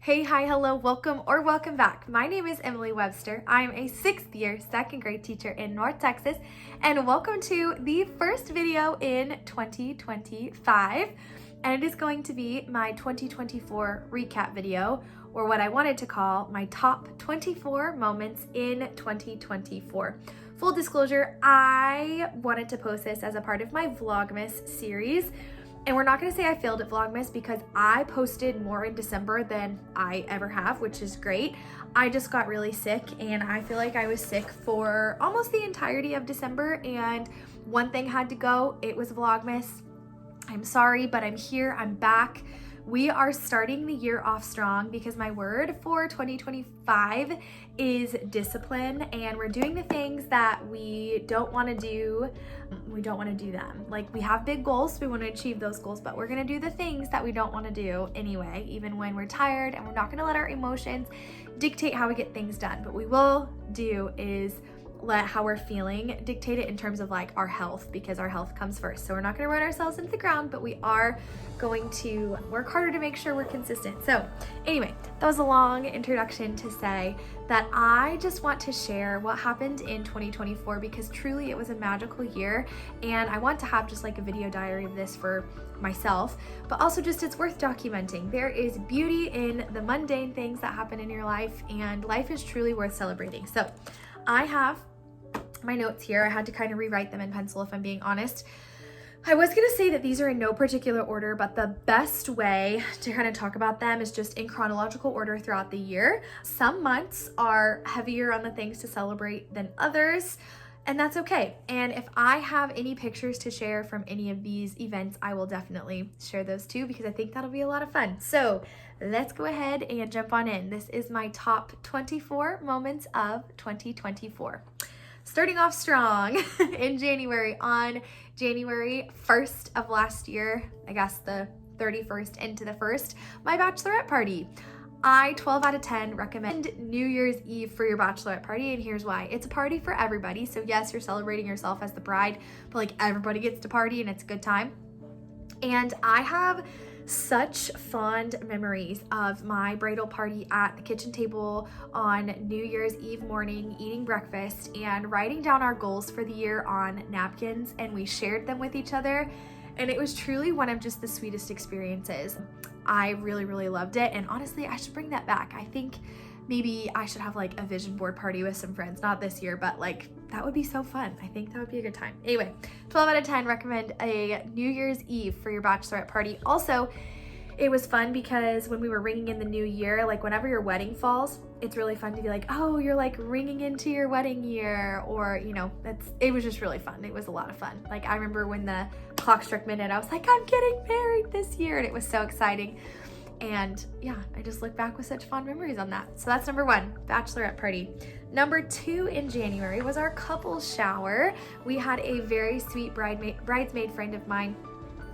Hey, hi, hello, welcome or welcome back. My name is Emily Webster. I'm a 6th year second grade teacher in North Texas, and welcome to the first video in 2025. And it is going to be my 2024 recap video, or what I wanted to call my top 24 moments in 2024. Full disclosure, I wanted to post this as a part of my Vlogmas series. And we're not gonna say I failed at Vlogmas because I posted more in December than I ever have, which is great. I just got really sick, and I feel like I was sick for almost the entirety of December, and one thing had to go. It was Vlogmas. I'm sorry, but I'm here, I'm back. We are starting the year off strong because my word for 2025 is discipline, and we're doing the things that we don't want to do. We don't want to do them. Like, we have big goals, we want to achieve those goals, but we're going to do the things that we don't want to do anyway, even when we're tired, and we're not going to let our emotions dictate how we get things done. But we will do is let how we're feeling dictate it in terms of like our health, because our health comes first. So we're not going to run ourselves into the ground, but we are going to work harder to make sure we're consistent. So anyway, that was a long introduction to say that I just want to share what happened in 2024, because truly it was a magical year, and I want to have just like a video diary of this for myself, but also just it's worth documenting. There is beauty in the mundane things that happen in your life, and life is truly worth celebrating. So I have my notes here. I had to kind of rewrite them in pencil, if I'm being honest. I was gonna say that these are in no particular order, but the best way to kind of talk about them is just in chronological order throughout the year. Some months are heavier on the things to celebrate than others, and that's okay. And if I have any pictures to share from any of these events, I will definitely share those too, because I think that'll be a lot of fun. So let's go ahead and jump on in. This is my top 24 moments of 2024. Starting off strong in January, on January 1st of last year, I guess the 31st into the 1st, my bachelorette party. I 12 out of 10 recommend New Year's Eve for your bachelorette party, and here's why. It's a party for everybody. So yes, you're celebrating yourself as the bride, but like everybody gets to party and it's a good time. And I have such fond memories of my bridal party at the kitchen table on New Year's Eve morning, eating breakfast and writing down our goals for the year on napkins, and we shared them with each other. And it was truly one of just the sweetest experiences. I really, really loved it. And honestly, I should bring that back. I think maybe I should have like a vision board party with some friends, not this year, but like that would be so fun. I think that would be a good time. Anyway, 12 out of 10 recommend a New Year's Eve for your bachelorette party. Also, it was fun because when we were ringing in the new year, like whenever your wedding falls, it's really fun to be like, oh, you're like ringing into your wedding year, or, you know, it was just really fun. It was a lot of fun. Like I remember when the clock struck midnight, I was like, I'm getting married this year, and it was so exciting. And yeah, I just look back with such fond memories on that. So that's number 1, bachelorette party. Number 2 in January was our couples shower. We had a very sweet bridesmaid friend of mine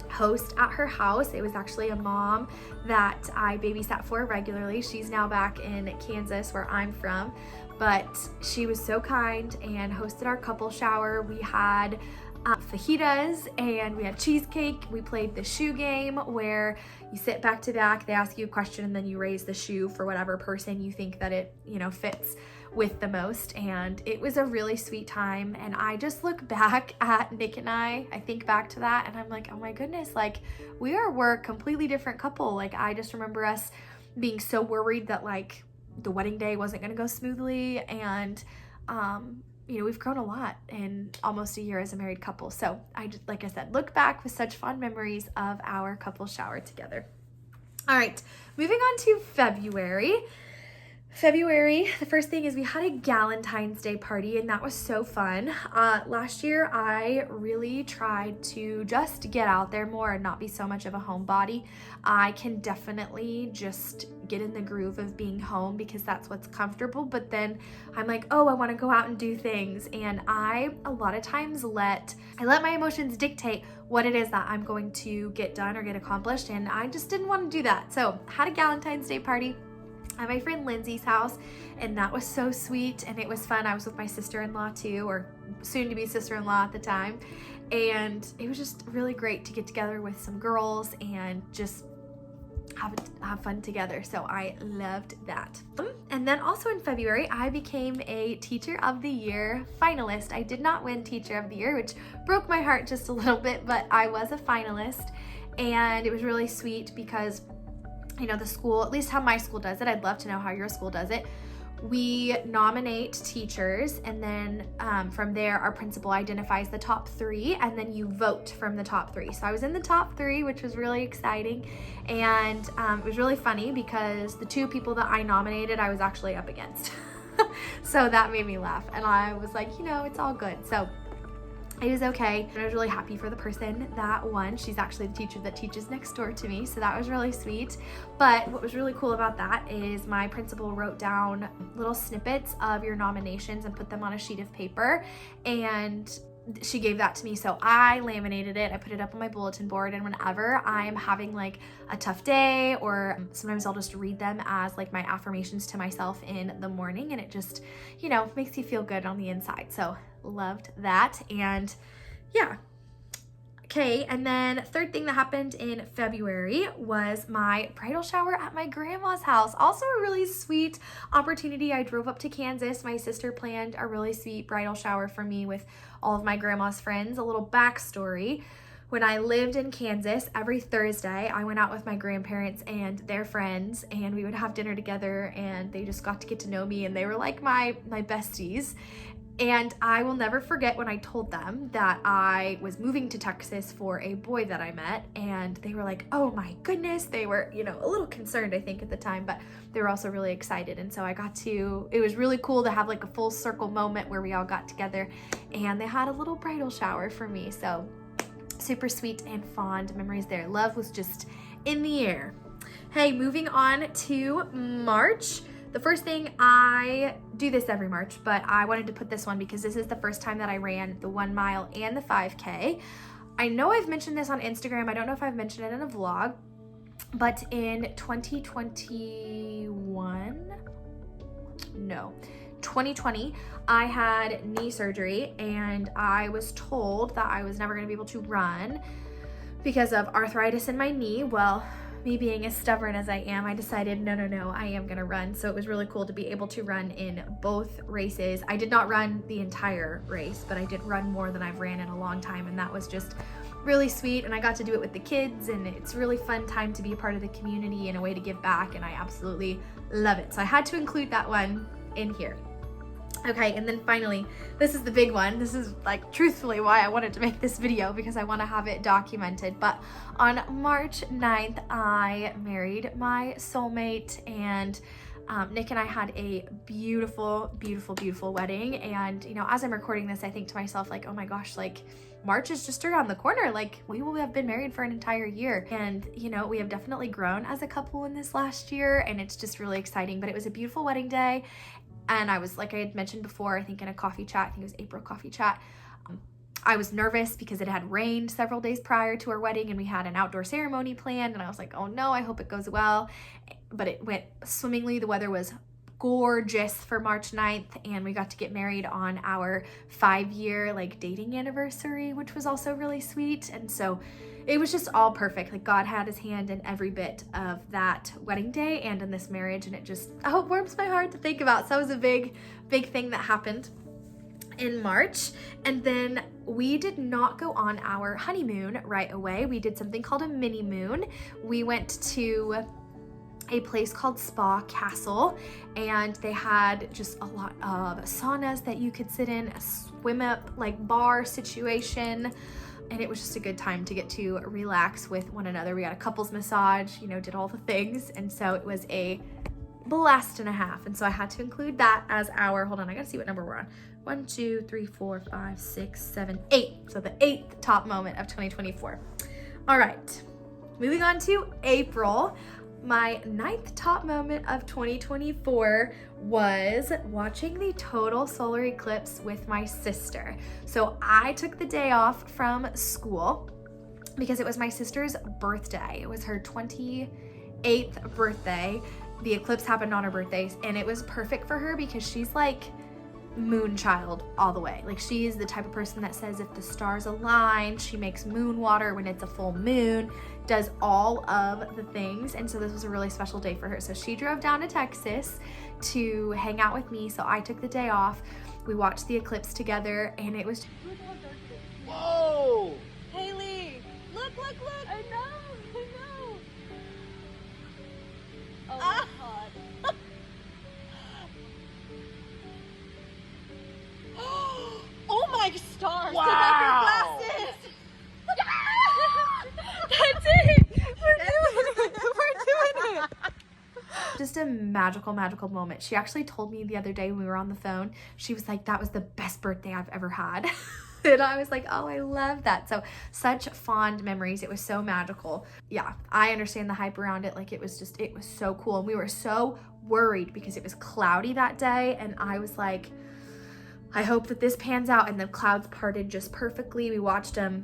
host at her house. It was actually a mom that I babysat for regularly. She's now back in Kansas, where I'm from, but she was so kind and hosted our couple shower. We had fajitas and we had cheesecake. We played the shoe game where you sit back to back, they ask you a question, and then you raise the shoe for whatever person you think that it, you know, fits with the most. And it was a really sweet time. And I just look back at Nick and I think back to that, and I'm like, oh my goodness, like we're a completely different couple. Like I just remember us being so worried that like the wedding day wasn't gonna go smoothly. And you know, we've grown a lot in almost a year as a married couple. So I just, like I said, look back with such fond memories of our couple shower together. All right, moving on to February. The first thing is we had a Galentine's Day party, and that was so fun. Last year, I really tried to just get out there more and not be so much of a homebody. I can definitely just get in the groove of being home because that's what's comfortable, but then I'm like, oh, I want to go out and do things. And I, a lot of times, let my emotions dictate what it is that I'm going to get done or get accomplished, and I just didn't want to do that. So had a Galentine's Day party at my friend Lindsay's house, and that was so sweet and it was fun. I was with my sister-in-law too, or soon to be sister-in-law at the time, and it was just really great to get together with some girls and just have fun together. So I loved that. And then also in February, I became a Teacher of the Year finalist. I did not win Teacher of the Year, which broke my heart just a little bit, but I was a finalist, and it was really sweet because, you know, the school, at least how my school does it, I'd love to know how your school does it. We nominate teachers, and then from there, our principal identifies the top 3, and then you vote from the top 3. So I was in the top 3, which was really exciting, and it was really funny because the 2 people that I nominated, I was actually up against. So that made me laugh, and I was like, you know, it's all good. So it was okay. And I was really happy for the person that won. She's actually the teacher that teaches next door to me, so that was really sweet. But what was really cool about that is my principal wrote down little snippets of your nominations and put them on a sheet of paper, and she gave that to me. So I laminated it, I put it up on my bulletin board, and whenever I'm having like a tough day, or sometimes I'll just read them as like my affirmations to myself in the morning, and it just, you know, makes you feel good on the inside. So loved that. And yeah. Okay, and then third thing that happened in February was my bridal shower at my grandma's house. Also a really sweet opportunity. I drove up to Kansas. My sister planned a really sweet bridal shower for me with all of my grandma's friends. A little backstory. When I lived in Kansas, every Thursday I went out with my grandparents and their friends, and we would have dinner together, and they just got to get to know me, and they were like my besties. And I will never forget when I told them that I was moving to Texas for a boy that I met, and they were like, oh my goodness. They were, you know, a little concerned, I think, at the time, but they were also really excited. And so it was really cool to have like a full circle moment where we all got together, and they had a little bridal shower for me. So super sweet and fond memories there. Love was just in the air. Hey, moving on to March. The first thing, I do this every March, but I wanted to put this one because this is the first time that I ran the 1 mile and the 5K. I know I've mentioned this on Instagram. I don't know if I've mentioned it in a vlog, but in 2020, I had knee surgery, and I was told that I was never going to be able to run because of arthritis in my knee. Well, me being as stubborn as I am, I decided, no, I am gonna run. So it was really cool to be able to run in both races. I did not run the entire race, but I did run more than I've ran in a long time, and that was just really sweet. And I got to do it with the kids, and it's a really fun time to be a part of the community and a way to give back, and I absolutely love it. So I had to include that one in here. Okay, and then finally, this is the big one. This is like truthfully why I wanted to make this video, because I want to have it documented. But on March 9th, I married my soulmate, and Nick and I had a beautiful, beautiful, beautiful wedding. And, you know, as I'm recording this, I think to myself, like, oh my gosh, like March is just around the corner. Like, we will have been married for an entire year. And, you know, we have definitely grown as a couple in this last year, and it's just really exciting. But it was a beautiful wedding day. And I was, like I had mentioned before, I think in a coffee chat, I think it was April coffee chat, I was nervous because it had rained several days prior to our wedding, and we had an outdoor ceremony planned, and I was like, oh no, I hope it goes well. But it went swimmingly. The weather was gorgeous for March 9th, and we got to get married on our 5-year like dating anniversary, which was also really sweet. And so it was just all perfect. Like, God had his hand in every bit of that wedding day and in this marriage, and it just, oh, it warms my heart to think about. So that was a big thing that happened in March. And then we did not go on our honeymoon right away. We did something called a mini moon. We went to a place called Spa Castle, and they had just a lot of saunas that you could sit in, a swim up like bar situation. And it was just a good time to get to relax with one another. We got a couples massage, you know, did all the things. And so it was a blast and a half. And so I had to include that as our, hold on, I gotta see what number we're on. 1, 2, 3, 4, 5, 6, 7, 8. So the 8th top moment of 2024. All right, moving on to April. My 9th top moment of 2024 was watching the total solar eclipse with my sister. So I took the day off from school because it was my sister's birthday. It was her 28th birthday. The eclipse happened on her birthday, and it was perfect for her because she's like moon child all the way. Like, she is the type of person that says if the stars align, she makes moon water when it's a full moon, does all of the things. And so this was a really special day for her. So she drove down to Texas to hang out with me. So I took the day off. We watched the eclipse together, and it was... Whoa! Haley, look. I know. Oh my God. Oh my stars! Wow! Take off your glasses. That's it. We're doing it. Just a magical moment. She actually told me the other day when we were on the phone, she was like, that was the best birthday I've ever had. And I was like, oh, I love that. So such fond memories. It was so magical. Yeah, I understand the hype around it. Like, it was so cool. And we were so worried because it was cloudy that day. And I was like, I hope that this pans out. And the clouds parted just perfectly. We watched it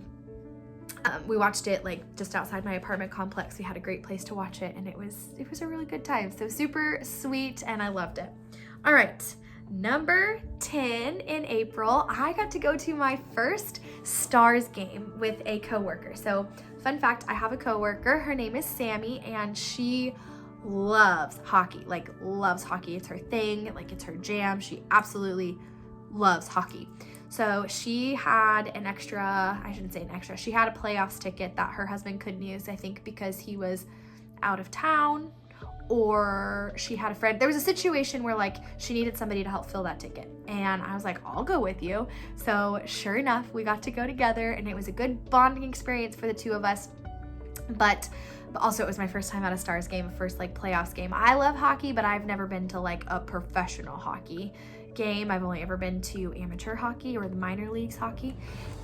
like just outside my apartment complex. We had a great place to watch it, and it was a really good time. So super sweet, and I loved it. All right, number 10 in April, I got to go to my first Stars game with a coworker. So fun fact, I have a coworker. Her name is Sammy, and she loves hockey, like loves hockey. It's her thing, like it's her jam. She absolutely loves hockey. So she had an extra, I shouldn't say an extra, she had a playoffs ticket that her husband couldn't use, I think because he was out of town, or she had a friend. There was a situation where like she needed somebody to help fill that ticket. And I was like, I'll go with you. So sure enough, we got to go together, and it was a good bonding experience for the two of us. But also it was my first time at a Stars game, a first like playoffs game. I love hockey, but I've never been to like a professional hockey game. I've only ever been to amateur hockey or the minor leagues hockey.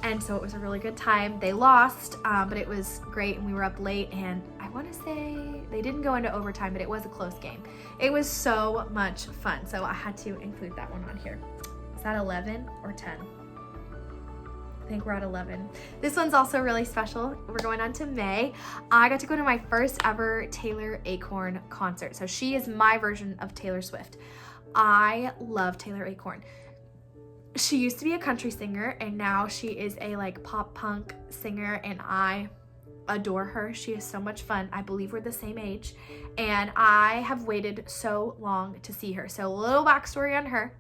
And so it was a really good time. They lost, but it was great, and we were up late, and I want to say they didn't go into overtime, but it was a close game. It was so much fun. So I had to include that one on here. Is that 11 or 10? I think we're at 11. This one's also really special. We're going on to May. I got to go to my first ever Taylor Acorn concert. So she is my version of Taylor Swift. I love Taylor Acorn. She used to be a country singer, and now she is a like pop punk singer, and I adore her. She is so much fun. I believe we're the same age, and I have waited so long to see her. So a little backstory on her.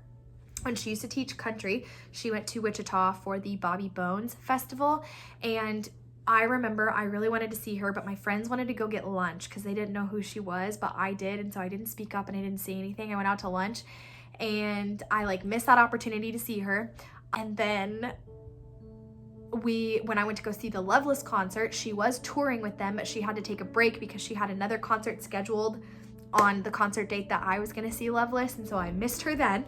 When she used to teach country, she went to Wichita for the Bobby Bones Festival, and I remember I really wanted to see her, but my friends wanted to go get lunch because they didn't know who she was, but I did, and so I didn't speak up and I didn't say anything. I went out to lunch, and I like missed that opportunity to see her. And then when I went to go see the Loveless concert, she was touring with them, but she had to take a break because she had another concert scheduled on the concert date that I was gonna see Loveless, and so I missed her then.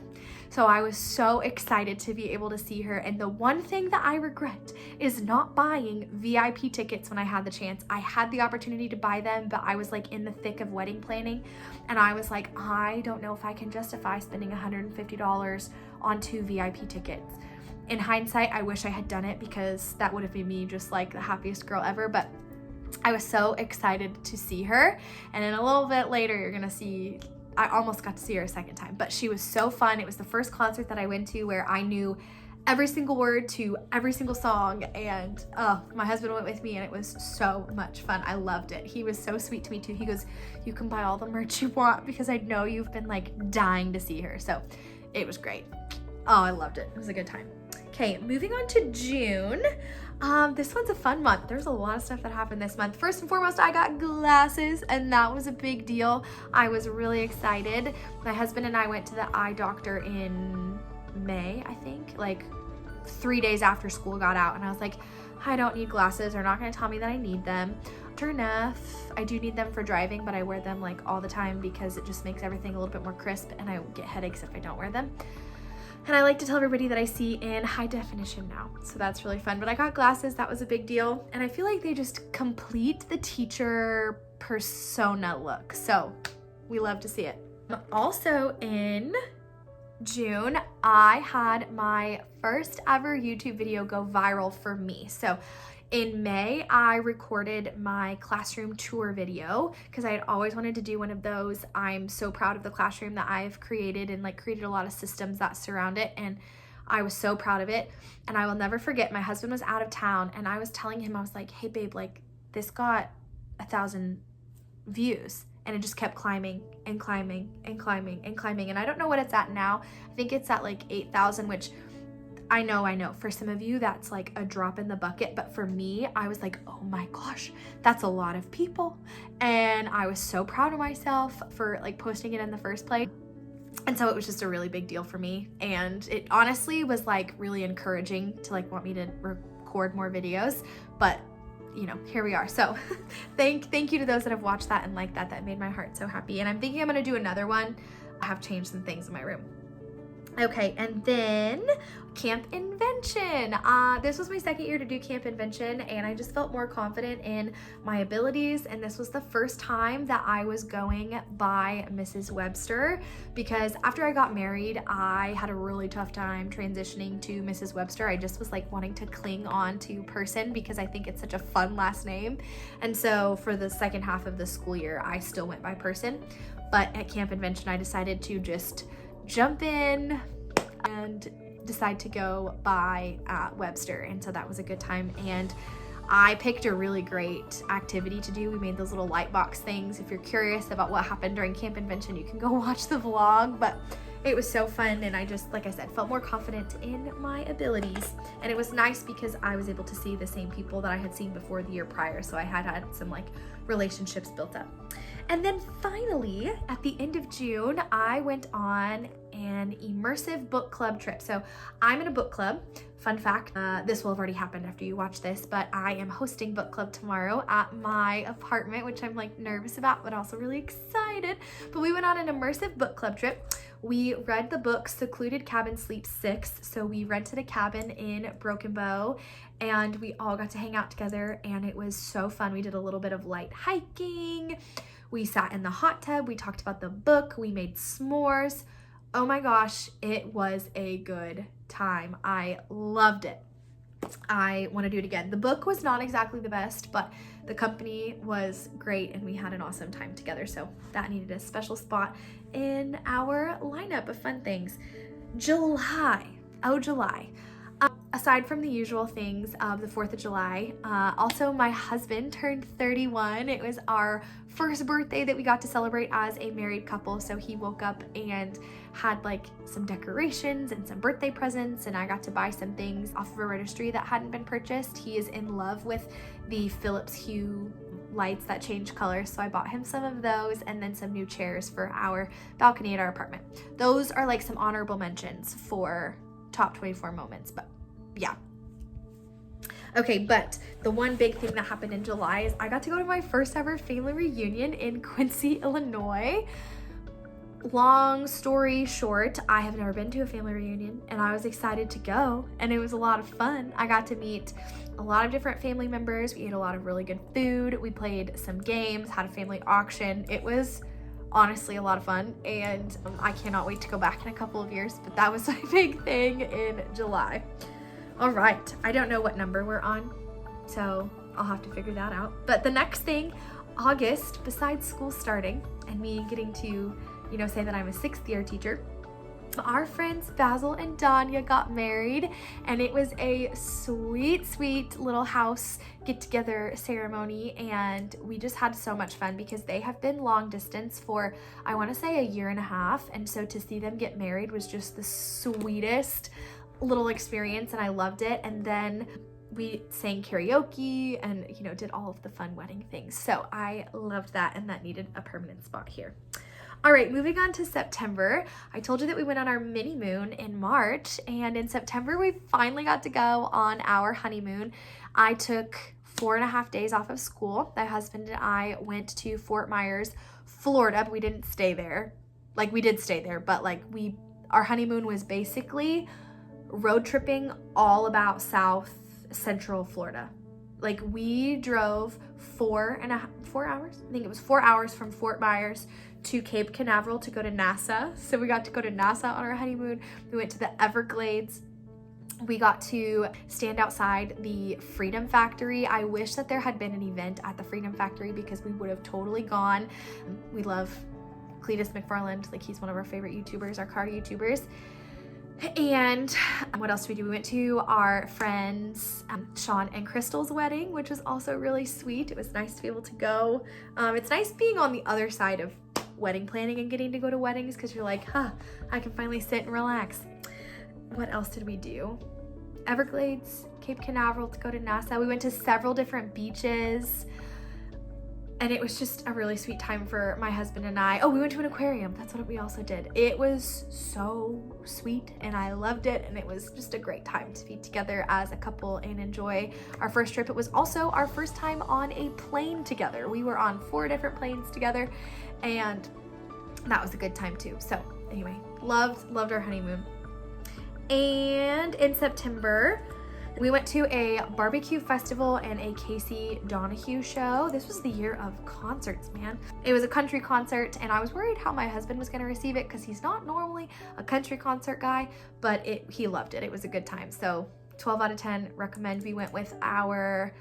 So I was so excited to be able to see her, and the one thing that I regret is not buying VIP tickets when I had the chance. I had the opportunity to buy them, but I was like in the thick of wedding planning, and I was like, I don't know if I can justify spending $150 on 2 VIP tickets. In hindsight, I wish I had done it because that would have made me just like the happiest girl ever, but I was so excited to see her. And then a little bit later, you're gonna see, I almost got to see her a second time, but she was so fun. It was the first concert that I went to where I knew every single word to every single song, and my husband went with me, and it was so much fun. I loved it. He was so sweet to me too. He goes, you can buy all the merch you want because I know you've been like dying to see her. So it was great. Oh, I loved it. It was a good time. Okay, moving on to June. This one's a fun month. There's a lot of stuff that happened this month. First and foremost, I got glasses, and that was a big deal. I was really excited. My husband and I went to the eye doctor in May, I think, like 3 days after school got out, and I was like, I don't need glasses. They're not gonna tell me that I need them. Sure enough, I do need them for driving, but I wear them like all the time because it just makes everything a little bit more crisp, and I get headaches if I don't wear them. And I like to tell everybody that I see in high definition now. So that's really fun. But I got glasses, that was a big deal. And I feel like they just complete the teacher persona look. So we love to see it. Also in June, I had my first ever YouTube video go viral for me. So In May, I recorded my classroom tour video because I had always wanted to do one of those. I'm so proud of the classroom that I've created and like created a lot of systems that surround it, and I was so proud of it. And I will never forget, my husband was out of town and I was telling him, I was like, hey babe, like this got 1,000 views, and it just kept climbing and climbing and climbing and climbing. And I don't know what it's at now. I think it's at like 8,000, which I know for some of you that's like a drop in the bucket, but for me, I was like, oh my gosh, that's a lot of people. And I was so proud of myself for like posting it in the first place. And so it was just a really big deal for me. And it honestly was like really encouraging to like want me to record more videos, but you know, here we are. So thank you to those that have watched that and liked that. That made my heart so happy. And I'm thinking I'm gonna do another one. I have changed some things in my room. Okay, and then Camp Invention. This was my second year to do Camp Invention, and I just felt more confident in my abilities, and this was the first time that I was going by Mrs. Webster, because after I got married, I had a really tough time transitioning to Mrs. Webster. I just was like wanting to cling on to Person because I think it's such a fun last name, and so for the second half of the school year, I still went by Person, but at Camp Invention, I decided to just jump in and decide to go by Webster, and so that was a good time. And I picked a really great activity to do. We made those little light box things. If you're curious about what happened during Camp Invention, you can go watch the vlog, but it was so fun, and I just, like I said, felt more confident in my abilities. And it was nice because I was able to see the same people that I had seen before the year prior, so I had some like relationships built up. And then finally, at the end of June, I went on an immersive book club trip. So I'm in a book club. Fun fact, this will have already happened after you watch this, but I am hosting book club tomorrow at my apartment, which I'm like nervous about, but also really excited. But we went on an immersive book club trip. We read the book Secluded Cabin Sleep 6. So we rented a cabin in Broken Bow, and we all got to hang out together, and it was so fun. We did a little bit of light hiking. We sat in the hot tub. We talked about the book. We made s'mores. Oh my gosh, it was a good time. I loved it. I want to do it again. The book was not exactly the best, but the company was great and we had an awesome time together. So that needed a special spot in our lineup of fun things. July. Oh, July. Aside from the usual things of the 4th of July, also my husband turned 31. It was our first birthday that we got to celebrate as a married couple. So he woke up and had like some decorations and some birthday presents, and I got to buy some things off of a registry that hadn't been purchased. He is in love with the Philips Hue lights that change colors, so I bought him some of those, and then some new chairs for our balcony at our apartment. Those are like some honorable mentions for top 24 moments, but yeah. Okay, but the one big thing that happened in July is I got to go to my first ever family reunion in Quincy, Illinois. Long story short, I have never been to a family reunion, and I was excited to go, and it was a lot of fun. I got to meet a lot of different family members. We ate a lot of really good food. We played some games, had a family auction. It was honestly a lot of fun, and I cannot wait to go back in a couple of years, but that was my big thing in July. All right, I don't know what number we're on, so I'll have to figure that out. But the next thing, August, besides school starting and me getting to, you know, say that I'm a 6th year teacher, our friends Basil and Danya got married, and it was a sweet, sweet little house get-together ceremony, and we just had so much fun because they have been long distance for, I want to say, a year and a half, and so to see them get married was just the sweetest little experience, and I loved it. And then we sang karaoke and, you know, did all of the fun wedding things, so I loved that, and that needed a permanent spot here. All right, moving on to September. I told you that we went on our mini moon in March, and in September we finally got to go on our honeymoon. I took 4.5 days off of school. My husband and I went to Fort Myers, Florida, but we didn't stay there. Like, we did stay there, but like our honeymoon was basically road tripping all about South Central Florida. Like, we drove 4 hours. I think it was 4 hours from Fort Myers to Cape Canaveral to go to NASA. So we got to go to NASA on our honeymoon. We went to the Everglades. We got to stand outside the Freedom Factory. I wish that there had been an event at the Freedom Factory because we would have totally gone. We love Cletus McFarland, like he's one of our favorite YouTubers, our car YouTubers. And what else did we do? We went to our friends Sean and Crystal's wedding, which was also really sweet. It was nice to be able to go. It's nice being on the other side of wedding planning and getting to go to weddings because you're like, I can finally sit and relax. What else did we do? Everglades, Cape Canaveral to go to Nassau. We went to several different beaches. And it was just a really sweet time for my husband and I. Oh, we went to an aquarium. That's what we also did. It was so sweet and I loved it. And it was just a great time to be together as a couple and enjoy our first trip. It was also our first time on a plane together. We were on 4 different planes together and that was a good time too. So anyway, loved our honeymoon. And in September, we went to a barbecue festival and a Casey Donahue show. This was the year of concerts, man. It was a country concert and I was worried how my husband was gonna receive it because he's not normally a country concert guy, but he loved it. It was a good time. So 12 out of 10 recommend. We went with our,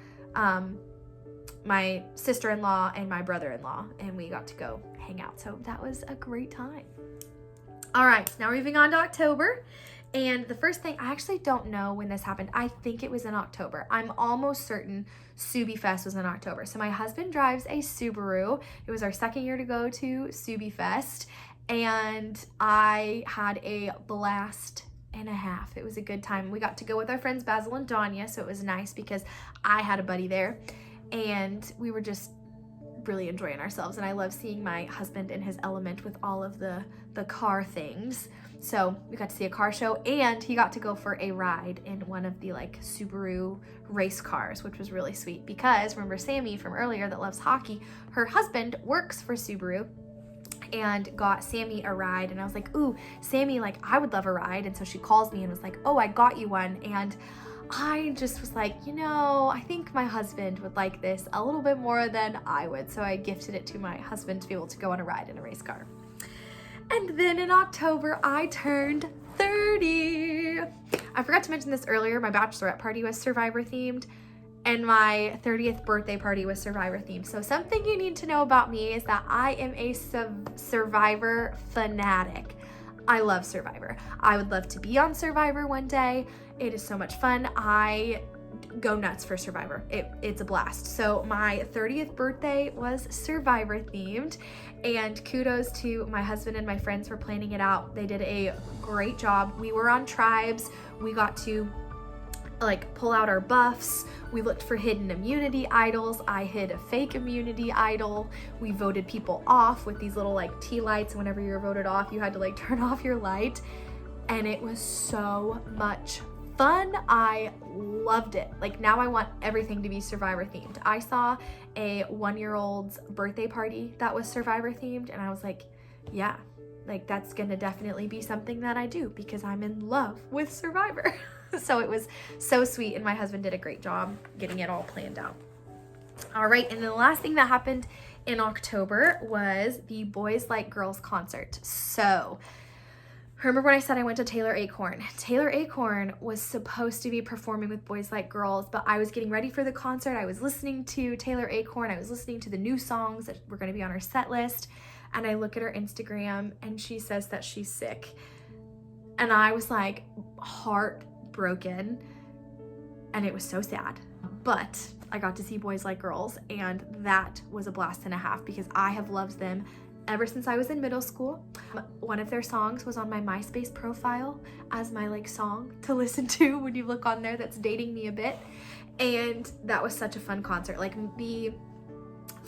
my sister-in-law and my brother-in-law and we got to go hang out. So that was a great time. All right, now we're moving on to October. And the first thing, I actually don't know when this happened. I think it was in October. I'm almost certain Subi Fest was in October. So my husband drives a Subaru. It was our second year to go to Subi Fest. And I had a blast and a half. It was a good time. We got to go with our friends Basil and Danya. So it was nice because I had a buddy there. And we were just really enjoying ourselves. And I love seeing my husband in his element with all of the car things. So we got to see a car show and he got to go for a ride in one of the like Subaru race cars, which was really sweet because remember Sammy from earlier that loves hockey, her husband works for Subaru and got Sammy a ride. And I was like, ooh, Sammy, like I would love a ride. And so she calls me and was like, oh, I got you one. And I just was like, I think my husband would like this a little bit more than I would. So I gifted it to my husband to be able to go on a ride in a race car. And then in October, I turned 30. I forgot to mention this earlier. My bachelorette party was Survivor themed and my 30th birthday party was Survivor themed. So something you need to know about me is that I am a Survivor fanatic. I love Survivor. I would love to be on Survivor one day. It is so much fun. I go nuts for Survivor. It's a blast. So my 30th birthday was Survivor themed and kudos to my husband and my friends for planning it out. They did a great job. We were on tribes. We got to like pull out our buffs. We looked for hidden immunity idols. I hid a fake immunity idol. We voted people off with these little like tea lights. Whenever you were voted off, you had to like turn off your light. And it was so much fun. I loved it. Like now I want everything to be Survivor themed. I saw a 1-year-old's birthday party that was Survivor themed and I was like, yeah, like that's gonna definitely be something that I do because I'm in love with Survivor. So it was so sweet and my husband did a great job getting it all planned out. All right, and then the last thing that happened in October was the Boys Like Girls concert. So remember when I said I went to Taylor Acorn? Taylor Acorn was supposed to be performing with Boys Like Girls, but I was getting ready for the concert. I was listening to Taylor Acorn. I was listening to the new songs that were going to be on her set list. And I look at her Instagram and she says that she's sick. And I was like heartbroken. And it was so sad. But I got to see Boys Like Girls and that was a blast and a half because I have loved them ever since I was in middle school. One of their songs was on my MySpace profile as my like song to listen to when you look on there. That's dating me a bit. And that was such a fun concert. Like the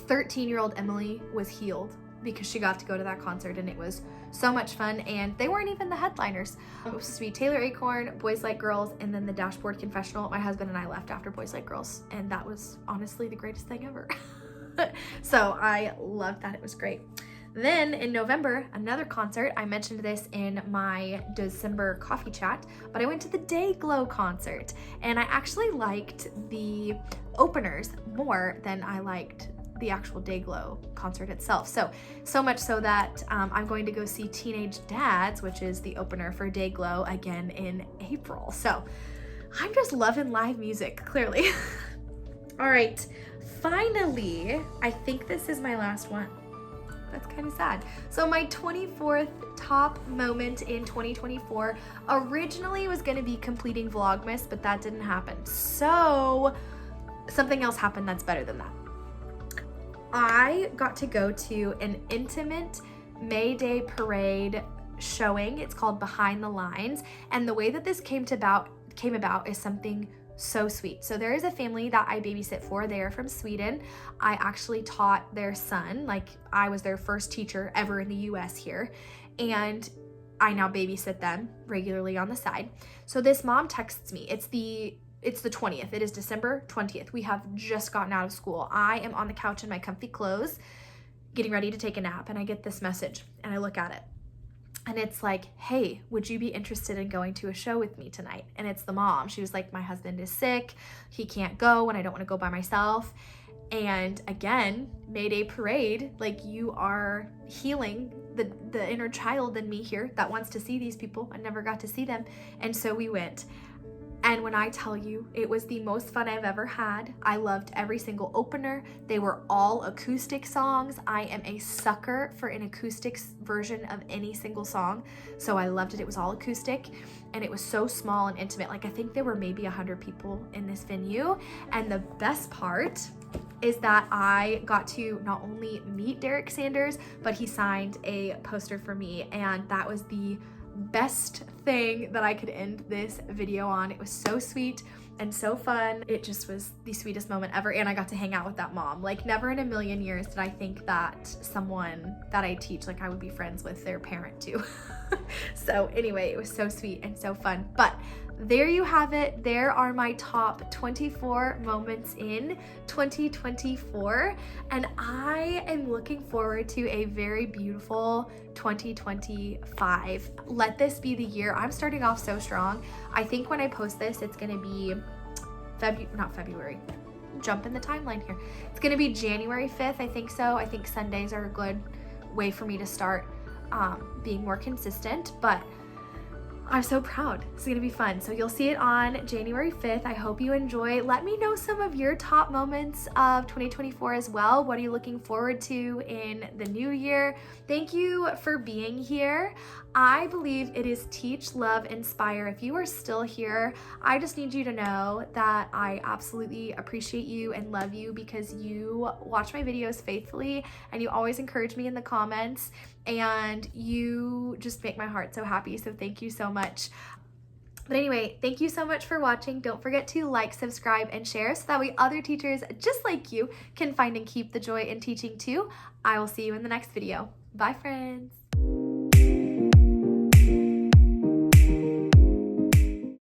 13-year-old Emily was healed because she got to go to that concert and it was so much fun. And they weren't even the headliners. It was supposed to be Taylor Acorn, Boys Like Girls, and then the Dashboard Confessional. My husband and I left after Boys Like Girls and that was honestly the greatest thing ever. So I loved that. It was great. Then in November, another concert. I mentioned this in my December coffee chat, but I went to the Dayglow concert and I actually liked the openers more than I liked the actual Dayglow concert itself. So much so that I'm going to go see Teenage Dads, which is the opener for Dayglow again in April. So I'm just loving live music, clearly. All right, finally, I think this is my last one. That's kind of sad. So my 24th top moment in 2024 originally was gonna be completing Vlogmas, but that didn't happen. So something else happened that's better than that. I got to go to an intimate May Day parade showing. It's called Behind the Lines. And the way that this came about is something so sweet. So there is a family that I babysit for. They are from Sweden. I actually taught their son, like I was their first teacher ever in the US here. And I now babysit them regularly on the side. So this mom texts me. It's the 20th. It is December 20th. We have just gotten out of school. I am on the couch in my comfy clothes, getting ready to take a nap, and I get this message and I look at it. And it's like, hey, would you be interested in going to a show with me tonight? And it's the mom. She was like, my husband is sick. He can't go and I don't want to go by myself. And again, May Day parade, like you are healing the inner child in me here that wants to see these people. I never got to see them. And so we went. And when I tell you, it was the most fun I've ever had. I loved every single opener. They were all acoustic songs. I am a sucker for an acoustic version of any single song. So I loved it. It was all acoustic and it was so small and intimate. Like I think there were maybe 100 people in this venue. And the best part is that I got to not only meet Derek Sanders, but he signed a poster for me. And that was the best thing that I could end this video on. It was so sweet and so fun. It just was the sweetest moment ever. And I got to hang out with that mom. Like never in a million years did I think that someone that I teach, like I would be friends with their parent too. So anyway, it was so sweet and so fun. But there you have it. There are my top 24 moments in 2024. And I am looking forward to a very beautiful 2025. Let this be the year. I'm starting off so strong. I think when I post this, it's gonna be not February. Jump in the timeline here. It's gonna be January 5th, I think so. I think Sundays are a good way for me to start being more consistent, but I'm so proud. It's gonna be fun. So you'll see it on January 5th. I hope you enjoy. Let me know some of your top moments of 2024 as well. What are you looking forward to in the new year? Thank you for being here. I believe it is Teach, Love, Inspire. If you are still here, I just need you to know that I absolutely appreciate you and love you because you watch my videos faithfully and you always encourage me in the comments and you just make my heart so happy. So thank you so much. But anyway, thank you so much for watching. Don't forget to like, subscribe, and share so that way other teachers just like you can find and keep the joy in teaching too. I will see you in the next video. Bye, friends.